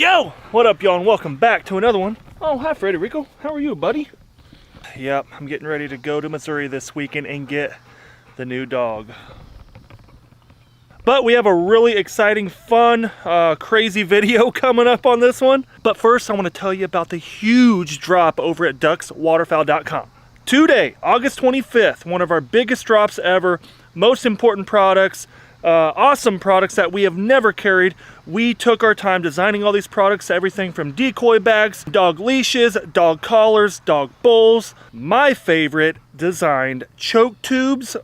Yo, what up y'all, and welcome back to another one. Oh, hi Frederico, how are you, buddy? Yep, I'm getting ready to go to Missouri this weekend and get the new dog. But we have a really exciting, fun, crazy video coming up on this one. But first, I want to tell you about the huge drop over at duckswaterfowl.com. Today, August 25th, one of our biggest drops ever, most important products, awesome products that we have never carried. We took our time designing all these products, everything from decoy bags, dog leashes, dog collars, dog bowls. My favorite, designed choke tubes.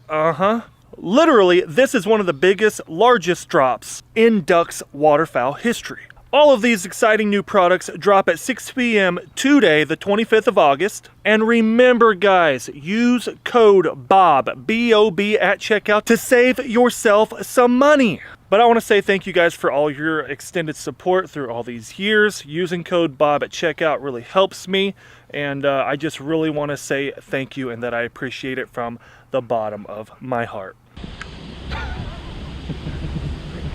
Literally, this is one of the biggest, largest drops in ducks waterfowl history. All of these exciting new products drop at 6 p.m. today, the 25th of August. And remember guys, use code BOB, B-O-B at checkout to save yourself some money. But I want to say thank you guys for all your extended support through all these years. Using code BOB at checkout really helps me. And I just really want to say thank you and that I appreciate it from the bottom of my heart.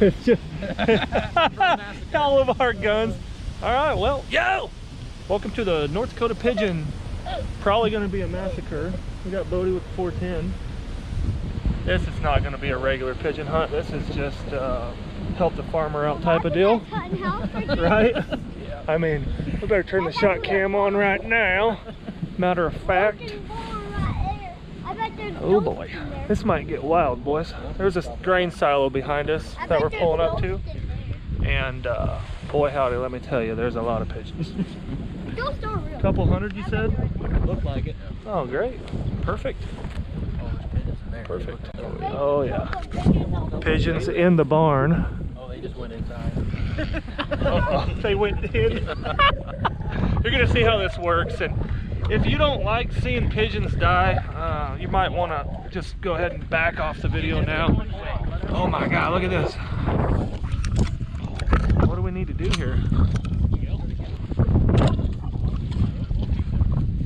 It's just all of our guns. All right, well, yo! Welcome to the North Dakota pigeon. Probably going to be a massacre. We got Bodie with 410. This is not going to be a regular pigeon hunt. This is just help the farmer out type of deal. Right? I mean, we better turn the shot cam on right now. Matter of fact. Oh boy, this might get wild, boys. There's this grain silo behind us that we're pulling up to. And boy howdy, let me tell you, there's a lot of pigeons. Couple hundred, you said? Looked like it. Oh, great. Perfect. Perfect. Oh yeah. Pigeons in the barn. Oh, they just went inside. They went in. You're gonna see how this works, and if you don't like seeing pigeons die, you might want to just go ahead and back off the video now. Oh my god, look at this. What do we need to do here?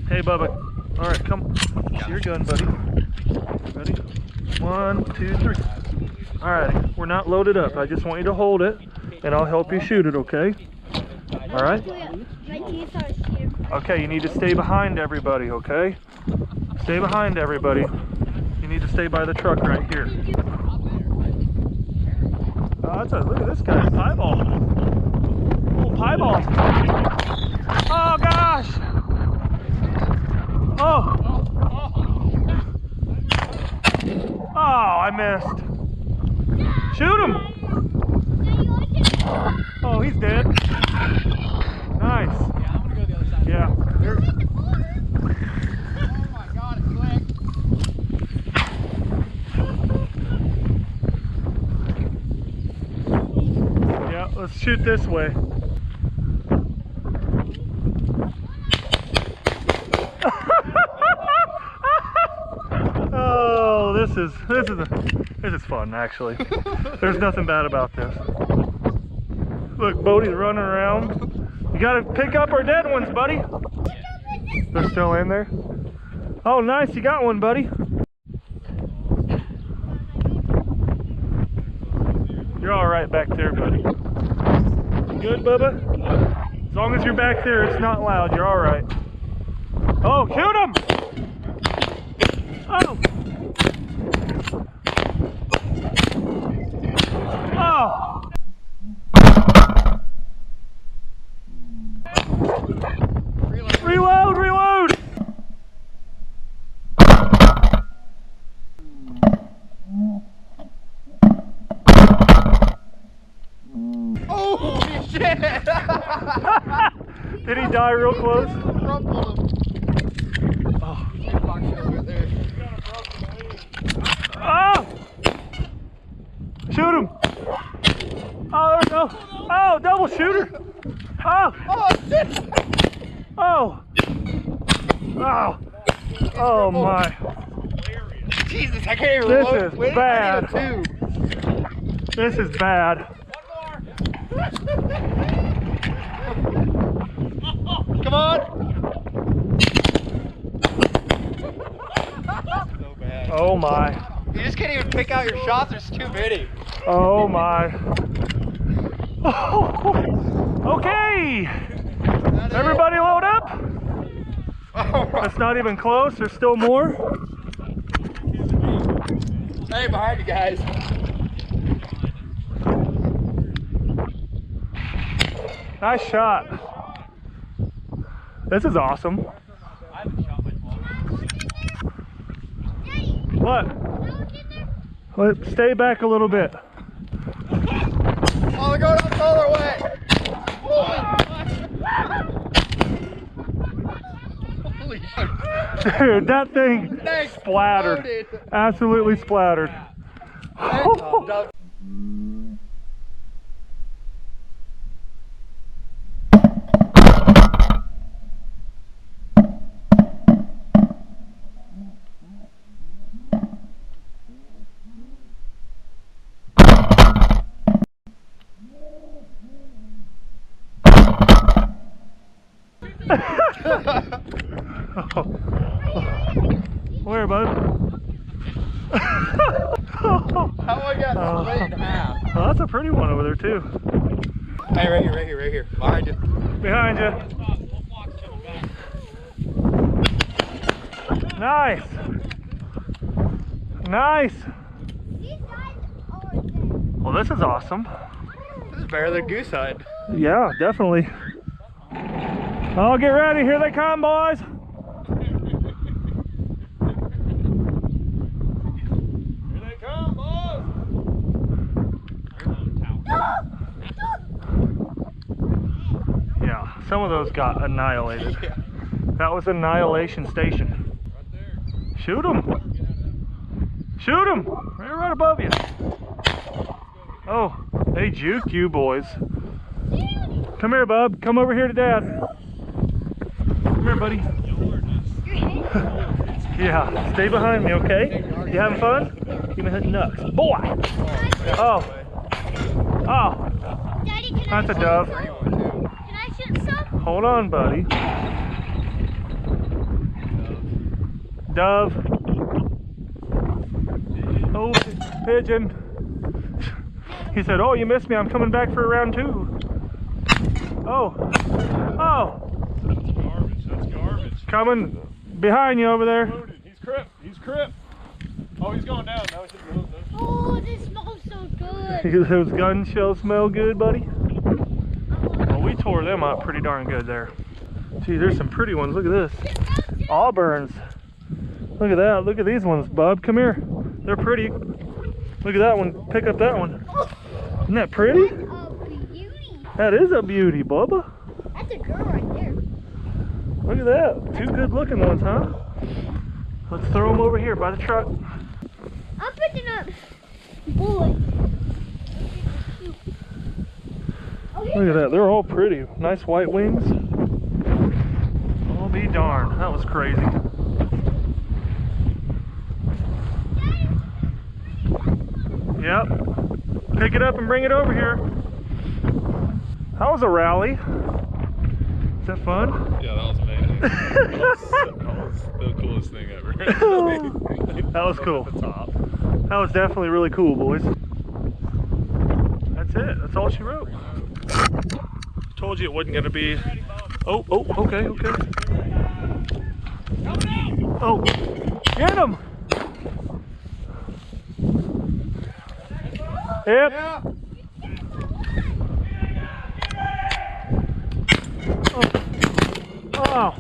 Hey Bubba. Alright, come. To your gun, buddy. Ready? 1, 2, 3. Alright, we're not loaded up. I just want you to hold it, and I'll help you shoot it, okay? Alright? Okay, you need to stay behind everybody, okay? Stay behind everybody. You need to stay by the truck right here. Oh, look at this guy's piebald. Oh, piebald. Oh, gosh. Oh. Oh, I missed. Shoot him. Oh, he's dead. Nice. Yeah. Oh my god, it's quick. Yeah, let's shoot this way. Oh, this is fun actually. There's nothing bad about this. Look, Bodie's running around. You gotta pick up our dead ones, buddy. They're still in there. Oh, nice, you got one, buddy. You're all right back there, buddy. You good, Bubba? As long as you're back there, it's not loud. You're all right. Oh, shoot him! Oh! Oh! Reload, reload! Oh shit! Did he die real close? Oh. Oh! Shoot him! Oh, there we go. Oh, double shooter! Oh! Oh shit! Oh! Oh! Oh my! Jesus, I can't even This load. is Wait, bad. I need a two. This is bad. Come on! So bad. Oh my. You just can't even pick out your shots, there's too many. Oh my. Okay, everybody load up. That's not even close, there's still more. Hey, behind you guys. Nice shot. This is awesome. What? Stay back a little bit. Oh, they're going up the other way. Holy shit. Dude, that thing splattered. Absolutely splattered. Where, bud? How I got split in half? Well, that's a pretty one over there too. Hey, right here. Behind you. Behind you. Nice. Nice. Well, this is awesome. This is better than goose hunt. Yeah, definitely. Oh, get ready. Here they come, boys. Here they come, boys. Yeah, some of those got annihilated. Yeah. That was Annihilation Station. Right there. Shoot them. Shoot them. Right above you. Oh, they juked you, boys. Come here, bub. Come over here to Dad. Come here, buddy. Yeah, stay behind me, okay? You having fun? Give me hitting nuts. Boy! Oh. Oh. Daddy, can That's a dove. Can I shoot some? Hold on, buddy. Dove. Oh, pigeon. He said, oh, you missed me. I'm coming back for round 2. Oh. Oh. That's garbage. That's garbage. Coming behind you over there. Loaded. He's crip. He's crip. Oh, he's going down. Now he's just moving. Oh, this smells so good. Those gun shells smell good, buddy. Well, we tore them up pretty darn good there. Gee, there's some pretty ones. Look at this. Auburns. Look at that. Look at these ones, bub. Come here. They're pretty. Look at that one. Pick up that one. Isn't that pretty? Oh, beauty. That is a beauty, Bubba. That's a girl right there. Look at that. 2 good looking ones, huh? Let's throw them over here by the truck. I'm picking up bullets. Look at that. They're all pretty. Nice white wings. I'll be darned. That was crazy. Yep. Pick it up and bring it over here. How was a rally? Is that fun? Yeah, that was amazing. that was the coolest thing ever. That was cool. At the top. That was definitely really cool, boys. That's it. That's all she wrote. Told you it wasn't going to be... Oh, okay. Oh, get him! Yep. Yeah. Oh.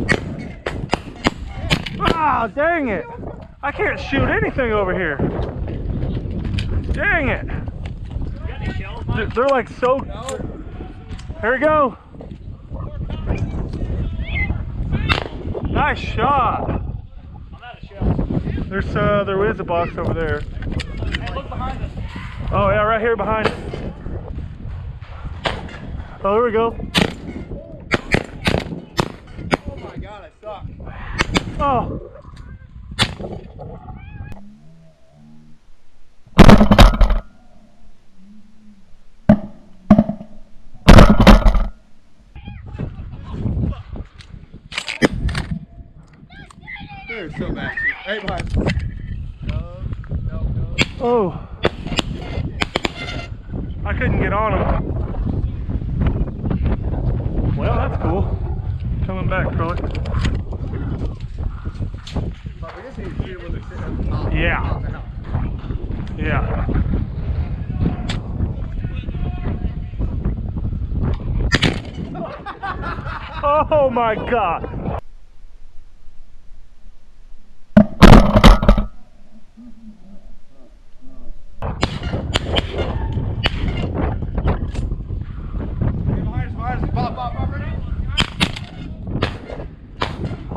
Ah, dang it. I can't shoot anything over here. Dang it. They're like so... Here we go. Nice shot. There is a box over there. Oh yeah, right here behind us. Oh, there we go. Oh my god, I suck. Oh. They're so bad. Hey, behind. No. Oh. I couldn't get on him. that's cool. Coming back, probably. But we just need to see where they're sitting at the top. Yeah. Yeah. Oh my God.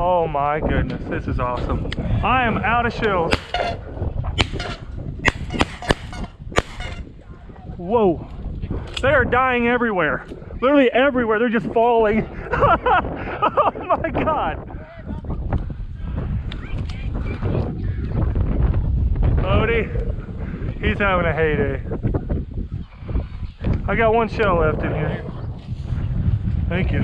Oh my goodness, this is awesome. I am out of shells. Whoa. They are dying everywhere. Literally everywhere. They're just falling. Oh my God. Odie, he's having a heyday. I got one shell left in here. Thank you.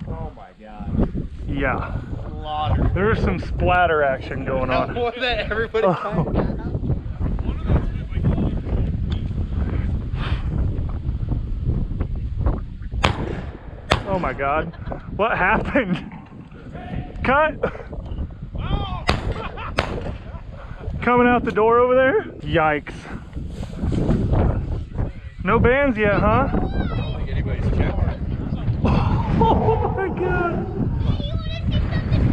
Oh my God. Yeah. Slaughter. There's some splatter action going on. What that everybody Oh my God. What happened? Cut! Coming out the door over there? Yikes. No bands yet, huh? I don't think anybody's checked. Oh my God.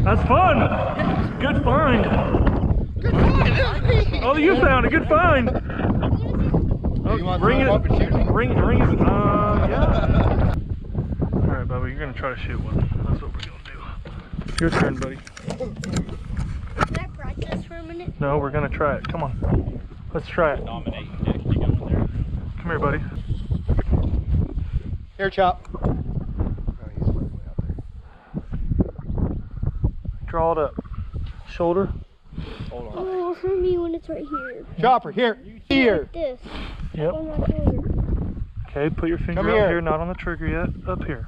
That's fun. Good find. Good find. Oh, you found a good find. Oh, You want to ring throw 'em up and shoot 'em? Ring it. Yeah. All right, Bubba, you're gonna try to shoot one. That's what we're gonna do. Your turn, buddy. Can I practice for a minute? No, we're gonna try it. Come on. Let's try it. Dominate. Yeah, you go in there. Come here, buddy. Here, Chop. Oh, he's way out there. Draw it up. Shoulder. Hold on. Oh, for me when it's right here. Chopper, here. Here. Like this. Yep. On my shoulder. Okay, put your finger Come up here. here, not on the trigger yet. Up here.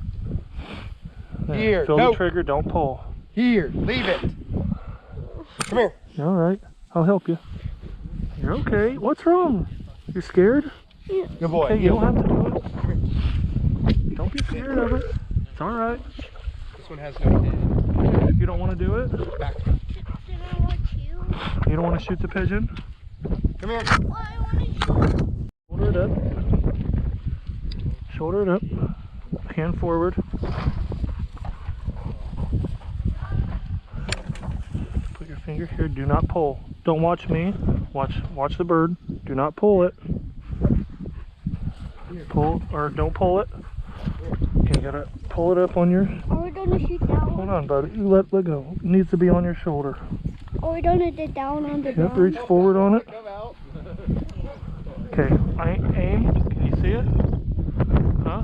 There. Here. Feel No. the trigger, don't pull. Here. Leave it. Come here. All right, I'll help you. You're okay. What's wrong? You're scared? Good boy. Okay, you don't have to do it. Don't be scared of it. It's all right. This one has no head. You don't want to do it? Back. Did I want you? You don't want to shoot the pigeon? Come here. Well, I want to Shoulder it up. Shoulder it up. Hand forward. Put your finger here. Do not pull. Don't watch me. Watch the bird. Do not pull it. Pull or don't pull it. Okay, you gotta pull it up on your. Are we gonna shoot that Hold one? on, buddy. You let go. It needs to be on your shoulder. Are we gonna do down on the Yep. ground? Reach forward on it. Come out. Okay. Aim. Can you see it? Huh?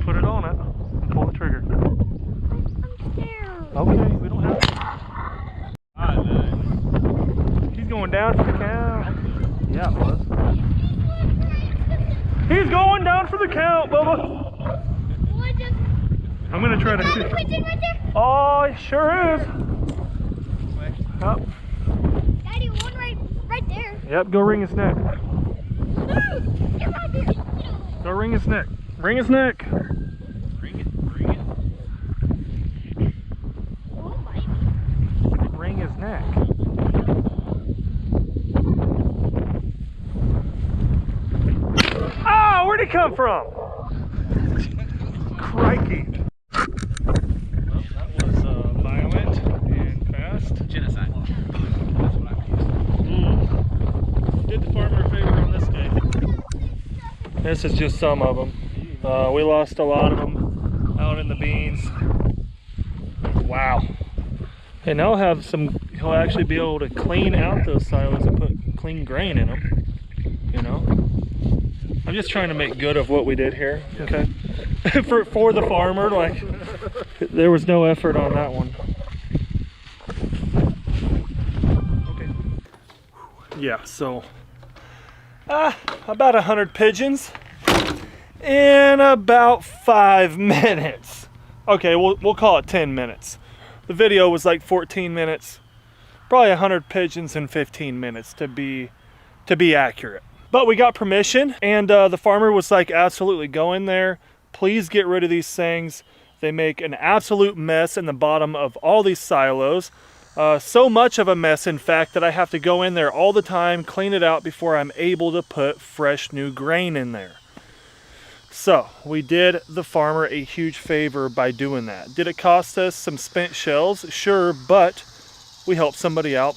Put it on it and pull the trigger. I'm scared. Okay. We don't have to. He's going down for the count. Yeah, it was. He's going down for the count, Bubba. What just... I'm gonna try to Is that shoot. a pigeon right there? Oh, it sure is. Yep. Daddy, one right there. Yep. Go wring his neck. Get right there. Go wring his neck. Wring his neck. Bring it. Bring it. Oh my. Wring his neck. Oh, where'd he come from? Crikey. Well, that was violent and fast. Genocide. That's what I mean. Did the farmer a favor on this day. This is just some of them. We lost a lot of them out in the beans. Wow. And now have some, he'll actually be able to clean out those silos and put clean grain in them. You know? I'm just trying to make good of what we did here, okay? for the farmer, like, there was no effort on that one. Okay. Yeah, so, about 100 pigeons in about 5 minutes. Okay, we'll call it 10 minutes. The video was like 14 minutes. Probably 100 pigeons in 15 minutes to be accurate. But we got permission, and the farmer was like, absolutely, go in there. Please get rid of these things. They make an absolute mess in the bottom of all these silos. So much of a mess, in fact, that I have to go in there all the time, clean it out before I'm able to put fresh new grain in there. So we did the farmer a huge favor by doing that. Did it cost us some spent shells? Sure, but we helped somebody out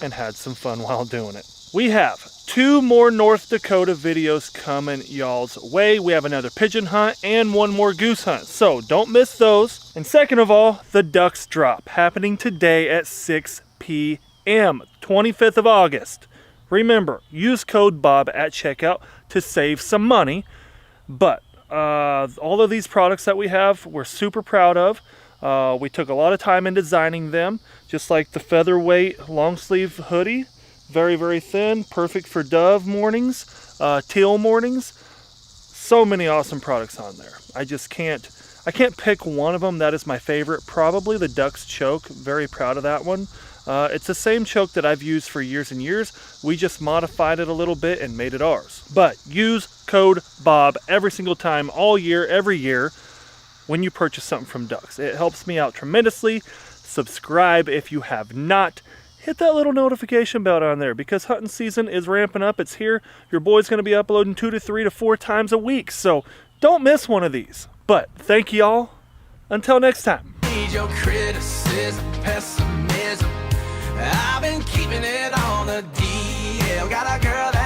and had some fun while doing it. We have 2 more North Dakota videos coming y'all's way. We have another pigeon hunt and 1 more goose hunt, so don't miss those. And second of all, the ducks drop happening today at 6 p.m. 25th of August. Remember, use code Bob at checkout to save some money. But all of these products that we have, we're super proud of. We took a lot of time in designing them, just like the featherweight long sleeve hoodie. Very, very thin, perfect for dove mornings, teal mornings. So many awesome products on there. I can't pick one of them that is my favorite. Probably the Ducks choke. Very proud of that one. It's the same choke that I've used for years and years. We just modified it a little bit and made it ours. But use code Bob every single time, all year, every year, when you purchase something from Ducks. It helps me out tremendously. Subscribe if you have not. Hit that little notification bell on there, because hunting season is ramping up. It's here. Your boy's going to be uploading 2 to 3 to 4 times a week, so don't miss one of these. But thank y'all. Until next time. Need your criticism, pessimism. I've been keeping it on the DL. Got a girl that